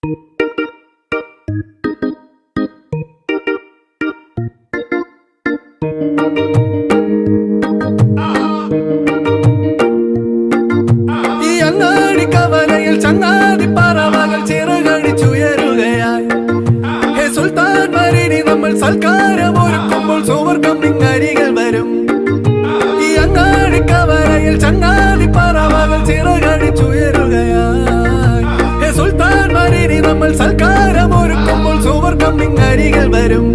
ഈ അങ്ങാടി കവലയിൽ ചങ്ങാതി പറവകൾ ചിറകടിച്ചുയരുകയായി. ഹേ സുൽത്താൻ മരിനി നമ്മൾ സൽക്കാരം ഒരുക്കുമ്പോൾ സുവർഗം നിങ്ങരികൾ വരും. ഈ അങ്ങാടി കവലയിൽ ചങ്ങാതി പറവകൾ ചിറകടിച്ചുയരുകയായി. ഹേ സുൽത്താൻ മരിനി നമ്മൾ സൽക്കാരം ഒരുക്കുമ്പോൾ സുവർഗം നിങ്ങരികൾ വരും.